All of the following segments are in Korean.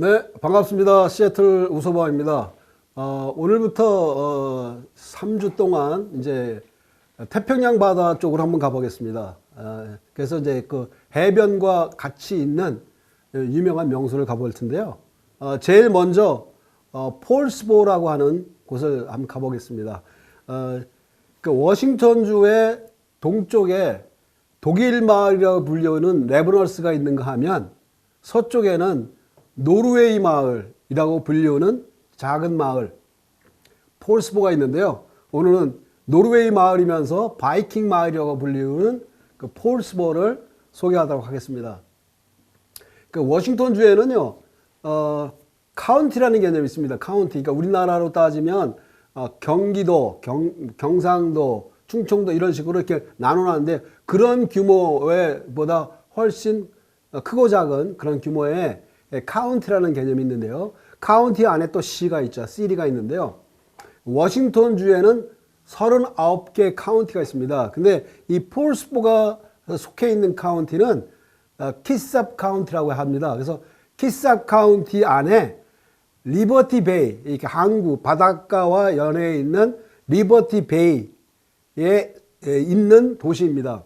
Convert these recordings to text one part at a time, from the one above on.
네, 반갑습니다. 시애틀 우서방입니다. 오늘부터 3주 동안 이제 태평양 바다 쪽으로 한번 가보겠습니다. 그래서 이제 그 해변과 같이 있는 유명한 명소를 가볼 텐데요. 제일 먼저 폴스보라고 하는 곳을 한번 가보겠습니다. 그 워싱턴주의 동쪽에 독일 마을이라고 불리우는 레브널스가 있는가 하면 서쪽에는 노르웨이 마을이라고 불리우는 작은 마을 폴스보가 있는데요. 오늘은 노르웨이 마을이면서 바이킹 마을이라고 불리우는 그 폴스보를 소개하도록 하겠습니다. 그 워싱턴주에는요, 카운티라는 개념이 있습니다. 카운티. 그러니까 우리나라로 따지면 경기도, 경상도, 충청도 이런 식으로 이렇게 나눠놨는데 그런 규모의 보다 훨씬 크고 작은 그런 규모의 카운티라는 개념이 있는데요. 카운티 안에 또 시가 있죠. 시리가 있는데요. 워싱턴주에는 39개 카운티가 있습니다. 근데 이 폴스보가 속해 있는 카운티는 키삽 카운티라고 합니다. 그래서 키삽 카운티 안에 리버티 베이, 이렇게 항구, 바닷가와 연해에 있는 리버티 베이에 있는 도시입니다.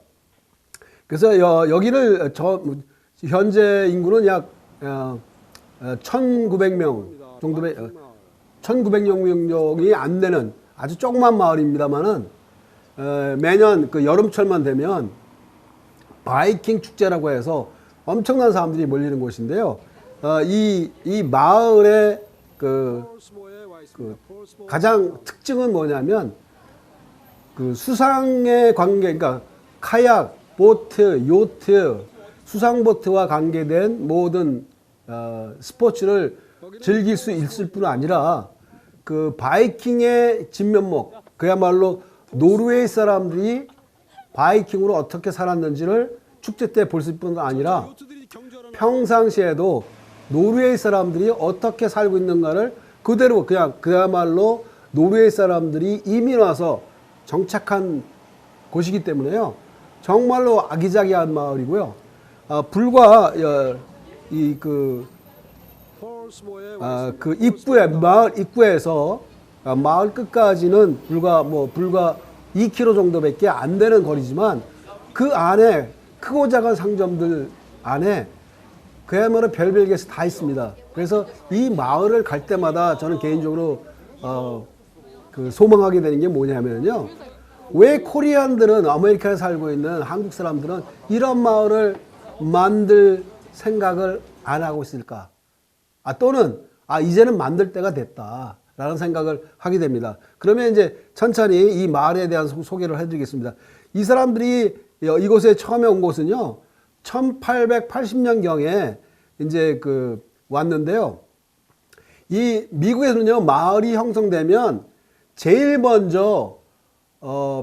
그래서 여기를 현재 인구는 약 1,900명 정도의 1,900명이 안 되는 아주 조그만 마을입니다만은 매년 그 여름철만 되면 바이킹 축제라고 해서 엄청난 사람들이 몰리는 곳인데요. 이 마을의 그 가장 특징은 뭐냐면 그 수상의 관계, 그러니까 카약, 보트, 요트, 수상보트와 관계된 모든 스포츠를 즐길 수 있을 뿐 아니라 그 바이킹의 진면목, 그야말로 노르웨이 사람들이 바이킹으로 어떻게 살았는지를 축제 때 볼 수 있을 뿐 아니라 평상시에도 노르웨이 사람들이 어떻게 살고 있는가를 그대로 그냥 그야말로 노르웨이 사람들이 이민 와서 정착한 곳이기 때문에요. 정말로 아기자기한 마을이고요. 불과 그 입구에 마을 입구에서 마을 끝까지는 불과 2km 정도밖에 안 되는 거리지만 그 안에 크고 작은 상점들 안에 그야말로 별별 것이 다 있습니다. 그래서 이 마을을 갈 때마다 저는 개인적으로 그 소망하게 되는 게 뭐냐면요. 왜 코리안들은 아메리카에 살고 있는 한국 사람들은 이런 마을을 만들 생각을 안 하고 있을까? 또는 이제는 만들 때가 됐다라는 생각을 하게 됩니다. 그러면 이제 천천히 이 마을에 대한 소개를 해드리겠습니다. 이 사람들이 이곳에 처음에 온 곳은요, 1880년경에 이제 그 왔는데요. 이 미국에서는요, 마을이 형성되면 제일 먼저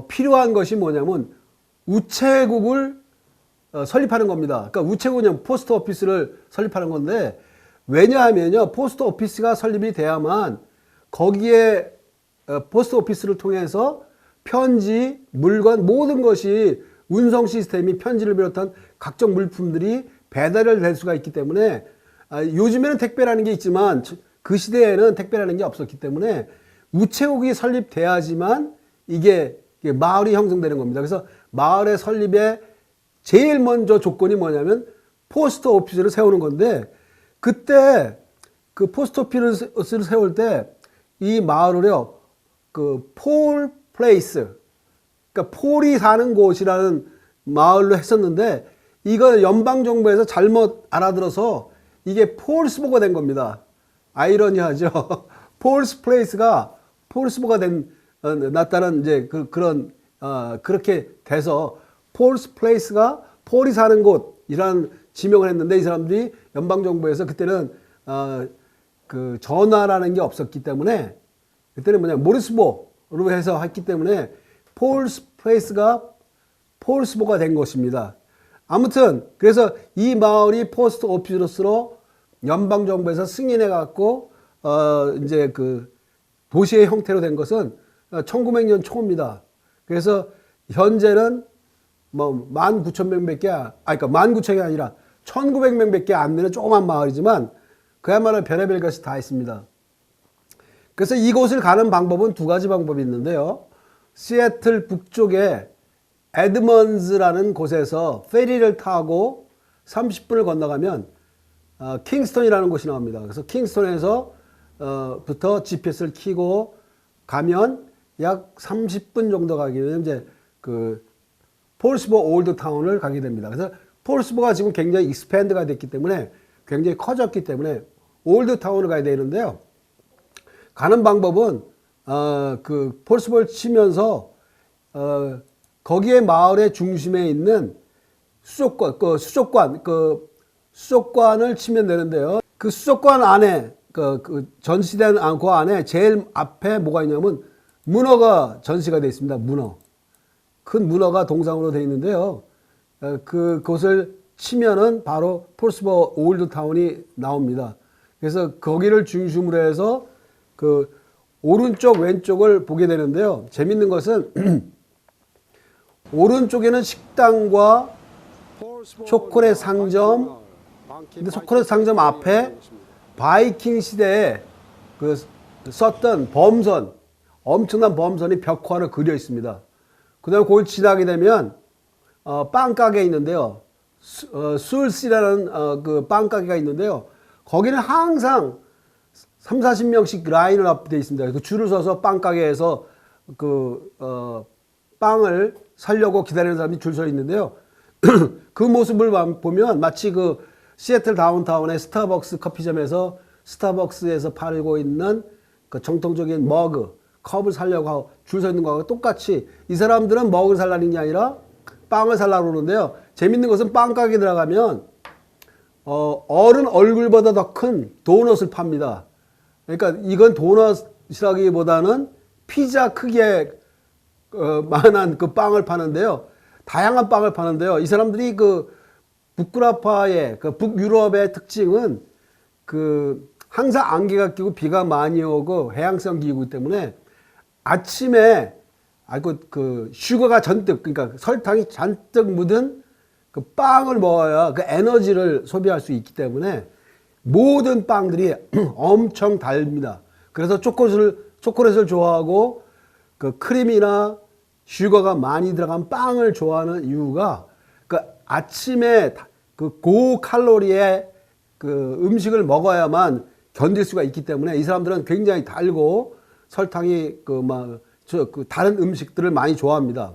필요한 것이 뭐냐면 우체국을 설립하는 겁니다. 그러니까 우체국은 포스트 오피스를 설립하는 건데, 왜냐하면요, 포스트 오피스가 설립이 돼야만 거기에 포스트 오피스를 통해서 편지, 물건, 모든 것이 운송 시스템이 편지를 비롯한 각종 물품들이 배달을 될 수가 있기 때문에, 요즘에는 택배라는 게 있지만 그 시대에는 택배라는 게 없었기 때문에 우체국이 설립돼야지만 이게 마을이 형성되는 겁니다. 그래서 마을의 설립에 제일 먼저 조건이 뭐냐면 포스트 오피스를 세우는 건데, 그때 그 포스트 오피스를 세울 때 이 마을을요, 그 폴 플레이스, 그러니까 폴이 사는 곳이라는 마을로 했었는데, 이걸 연방정부에서 잘못 알아들어서 이게 폴스보가 된 겁니다. 아이러니하죠. 폴스 플레이스가 폴스보가 났다는 이제 그렇게 돼서 폴스 플레이스가 폴이 사는 곳이라는 지명을 했는데, 이 사람들이 연방정부에서 그때는 그 전화라는 게 없었기 때문에, 그때는 모리스보로 해서 했기 때문에 폴스 플레이스가 폴스보가 된 것입니다. 아무튼 그래서 이 마을이 포스트 오피스로 연방정부에서 승인해 갖고 이제 그 도시의 형태로 된 것은 1900년 초입니다. 그래서 현재는 19,000명밖에, 그러니까 19,000이 아니라 1,900명밖에 안 되는 조그만 마을이지만 그야말로 별의별 것이 다 있습니다. 그래서 이곳을 가는 방법은 두 가지 방법이 있는데요. 시애틀 북쪽에 에드먼즈라는 곳에서 페리를 타고 30분을 건너가면 킹스턴이라는 곳이 나옵니다. 그래서 킹스턴에서 부터 GPS를 켜고 가면 약 30분 정도 가게 되면 이제 그 폴스보 올드 타운을 가게 됩니다. 그래서 폴스보가 지금 굉장히 익스팬드가 됐기 때문에 굉장히 커졌기 때문에 올드 타운을 가야 되는데요. 가는 방법은 그 폴스보를 치면서 거기에 마을의 중심에 있는 수족관을 치면 되는데요. 그 수족관 안에 그 전시된 그 안에 제일 앞에 뭐가 있냐면 문어가 전시가 되어 있습니다. 문어. 큰 문어가 동상으로 되어 있는데요. 그곳을 치면은 바로 폴스보 올드 타운이 나옵니다. 그래서 거기를 중심으로 해서 그 오른쪽 왼쪽을 보게 되는데요. 재밌는 것은 오른쪽에는 식당과 초콜릿 상점, 근데 초콜릿 상점 앞에 바이킹 시대에 그 썼던 범선, 엄청난 범선이 벽화로 그려 있습니다. 그 다음에 그걸 지나게 되면 빵가게 있는데요. 술시라는 그 빵가게가 있는데요. 거기는 항상 3, 40명씩 라인을 앞에 있습니다. 그 줄을 서서 빵가게에서 빵을 사려고 기다리는 사람이 줄 서 있는데요. 그 모습을 보면 마치 그 시애틀 다운타운의 스타벅스 커피점에서 스타벅스에서 팔고 있는 그 정통적인 머그, 컵을 사려고 줄 서 있는 거하고 똑같이 이 사람들은 머그를 살라는 게 아니라 빵을 살라고 그러는데요. 재밌는 것은 빵가게 들어가면 어른 얼굴보다 더 큰 도넛을 팝니다. 그러니까 이건 도넛이라기보다는 피자 크기의 만한 그 빵을 파는데요. 다양한 빵을 파는데요. 이 사람들이 그 북구라파의 그 북유럽의 특징은 그 항상 안개가 끼고 비가 많이 오고 해양성 기후이기 때문에 아침에 그 슈거가 잔뜩, 그러니까 설탕이 잔뜩 묻은 그 빵을 먹어야 그 에너지를 소비할 수 있기 때문에 모든 빵들이 엄청 달입니다. 그래서 초콜릿을 좋아하고 그 크림이나 슈거가 많이 들어간 빵을 좋아하는 이유가 그 아침에 그 고칼로리의 그 음식을 먹어야만 견딜 수가 있기 때문에 이 사람들은 굉장히 달고 설탕이 그 다른 음식들을 많이 좋아합니다.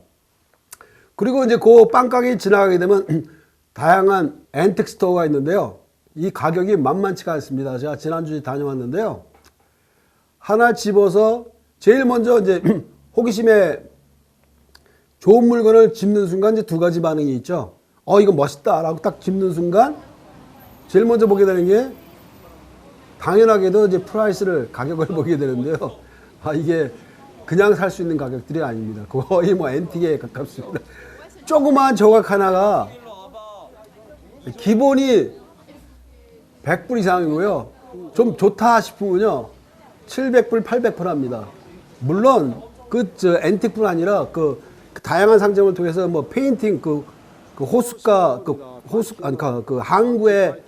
그리고 이제 그 빵가게 지나가게 되면 다양한 앤틱 스토어가 있는데요. 이 가격이 만만치가 않습니다. 제가 지난주에 다녀왔는데요. 하나 집어서 제일 먼저 이제 호기심에 좋은 물건을 집는 순간 이제 두 가지 반응이 있죠. 이거 멋있다 라고 딱 집는 순간 제일 먼저 보게 되는 게 당연하게도 이제 가격을 보게 되는데요. 이게 그냥 살 수 있는 가격들이 아닙니다. 거의 뭐 앤틱에 가깝습니다. 조그마한 조각 하나가 기본이 100불 이상이고요. 좀 좋다 싶으면요. 700불, 800불 합니다. 물론 앤틱뿐 아니라 그 다양한 상점을 통해서 뭐 페인팅 그 호숫가 그 항구에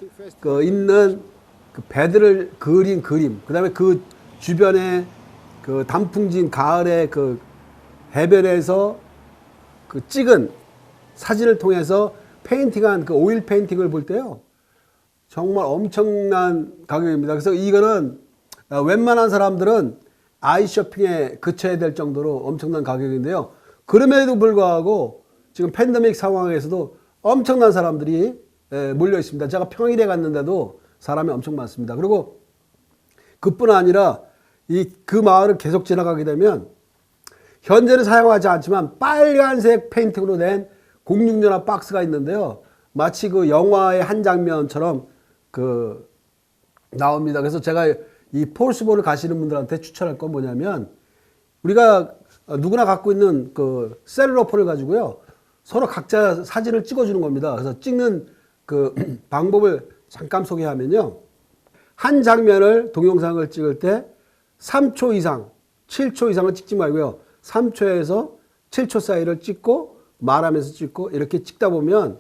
있는 그 배들을 그린 그림, 그다음에 그 주변에 그 단풍진 가을에 그 해변에서 그 찍은 사진을 통해서 페인팅한 그 오일 페인팅을 볼 때요. 정말 엄청난 가격입니다. 그래서 이거는 웬만한 사람들은 아이 쇼핑에 그쳐야 될 정도로 엄청난 가격인데요. 그럼에도 불구하고 지금 팬데믹 상황에서도 엄청난 사람들이 몰려 있습니다. 제가 평일에 갔는데도 사람이 엄청 많습니다. 그리고 그뿐 아니라 그 마을을 계속 지나가게 되면 현재는 사용하지 않지만 빨간색 페인팅으로 된 060 박스가 있는데요. 마치 그 영화의 한 장면처럼 나옵니다. 그래서 제가 이 폴스보를 가시는 분들한테 추천할 건 뭐냐면 우리가 누구나 갖고 있는 그 셀룰러폰을 가지고요. 서로 각자 사진을 찍어주는 겁니다. 그래서 찍는 그 방법을 잠깐 소개하면요. 한 장면을 동영상을 찍을 때 3초 이상, 7초 이상을 찍지 말고요. 3초에서 7초 사이를 찍고 말하면서 찍고 이렇게 찍다 보면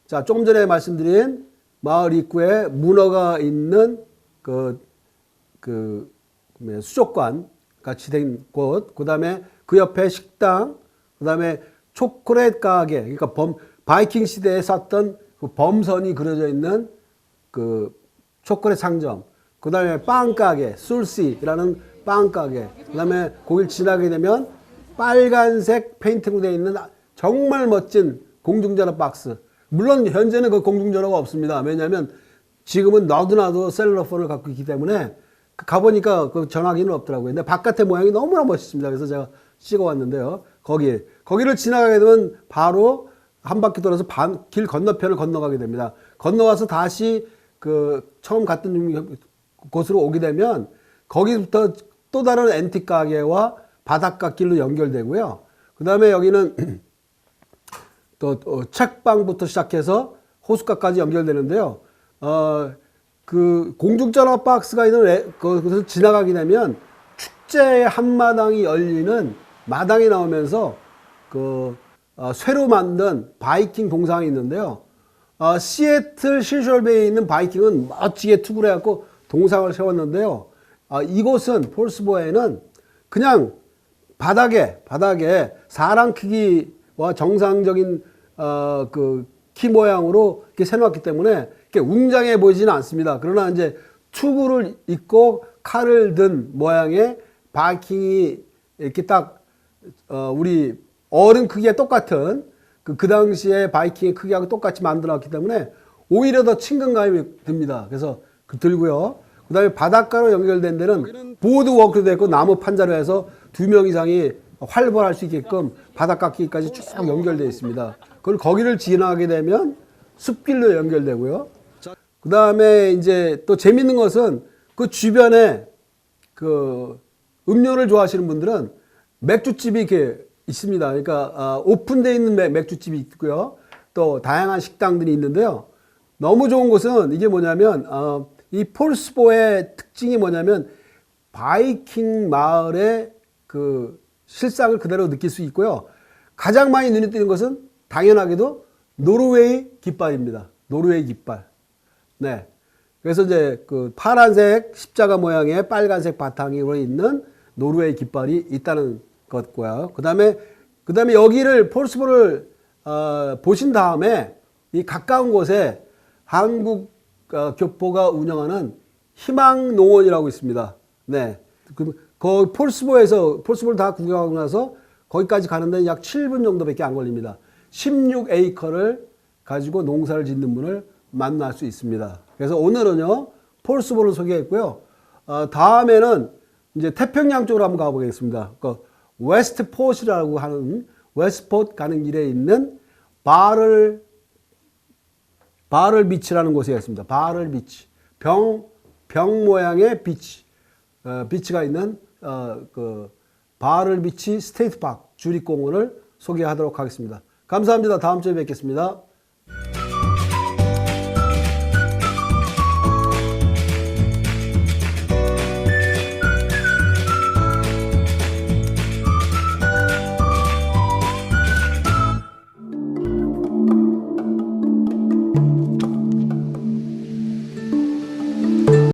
자, 조금 전에 말씀드린 마을 입구에 문어가 있는 수족관 같이 된 곳, 그 다음에 그 옆에 식당, 그 다음에 초콜릿 가게, 그러니까 바이킹 시대에 썼던 그 범선이 그려져 있는 그 초콜릿 상점, 그 다음에 빵 가게, 술시라는 빵 가게, 그 다음에 거길 지나게 되면 빨간색 페인팅으로 되어 있는 정말 멋진 공중전화 박스. 물론 현재는 그 공중전화가 없습니다. 왜냐하면 지금은 너도나도 셀룰러폰을 갖고 있기 때문에 가보니까 그 전화기는 없더라고요. 근데 바깥의 모양이 너무나 멋있습니다. 그래서 제가 찍어왔는데요. 거기를 지나가게 되면 바로 한 바퀴 돌아서 길 건너편을 건너가게 됩니다. 건너와서 다시 그 처음 갔던 곳으로 오게 되면 거기부터 또 다른 앤틱 가게와 바닷가 길로 연결되고요. 그 다음에 여기는 또 책방부터 시작해서 호숫가까지 연결되는데요. 그 공중전화 박스가 있는 그것을 지나가게 되면 축제의 한마당이 열리는 마당이 나오면서 쇠로 만든 바이킹 동상이 있는데요. 시애틀 시셜베이에 있는 바이킹은 멋지게 투구를 해갖고 동상을 세웠는데요. 이곳은 폴스보에는 그냥 바닥에 사람 크기와 정상적인 키 모양으로 이렇게 세워놨기 때문에 이렇게 웅장해 보이지는 않습니다. 그러나 이제 투구를 입고 칼을 든 모양의 바이킹이 이렇게 딱 우리 어른 크기와 똑같은 그 당시에 바이킹의 크기하고 똑같이 만들어놨기 때문에 오히려 더 친근감이 듭니다. 그래서 들고요. 그 다음에 바닷가로 연결된 데는 보드워크도 됐고 나무 판자로 해서 2명 이상이 활보할 수 있게끔 바닷가 길까지 쭉 연결되어 있습니다. 거기를 지나가게 되면 숲길로 연결되고요. 그 다음에 이제 또 재밌는 것은 그 주변에 그 음료를 좋아하시는 분들은 맥주집이 이렇게 있습니다. 그러니까 오픈되어 있는 맥주집이 있고요. 또 다양한 식당들이 있는데요. 너무 좋은 것은 이게 뭐냐면 이 폴스보의 특징이 뭐냐면 바이킹 마을의 그 실상을 그대로 느낄 수 있고요. 가장 많이 눈에 띄는 것은 당연하게도 노르웨이 깃발입니다. 노르웨이 깃발. 네. 그래서 이제 그 파란색 십자가 모양의 빨간색 바탕으로 있는 노르웨이 깃발이 있다는 것고요. 그 다음에 여기를 폴스보를 보신 다음에 이 가까운 곳에 한국 교포가 운영하는 희망농원이라고 있습니다. 네. 그 폴스보를 다 구경하고 나서 거기까지 가는데 약 7분 정도밖에 안 걸립니다. 16에이커를 가지고 농사를 짓는 분을 만날 수 있습니다. 그래서 오늘은요, 폴스보를 소개했고요. 다음에는 이제 태평양 쪽으로 한번 가보겠습니다. 그 웨스트포트라고 하는 웨스트포트 가는 길에 있는 바럴 비치라는 곳에 있습니다. 바럴 비치. 병 모양의 비치. 비치가 있는 그 바럴 비치 스테이트 파크 주립공원을 소개하도록 하겠습니다. 감사합니다. 다음 주에 뵙겠습니다.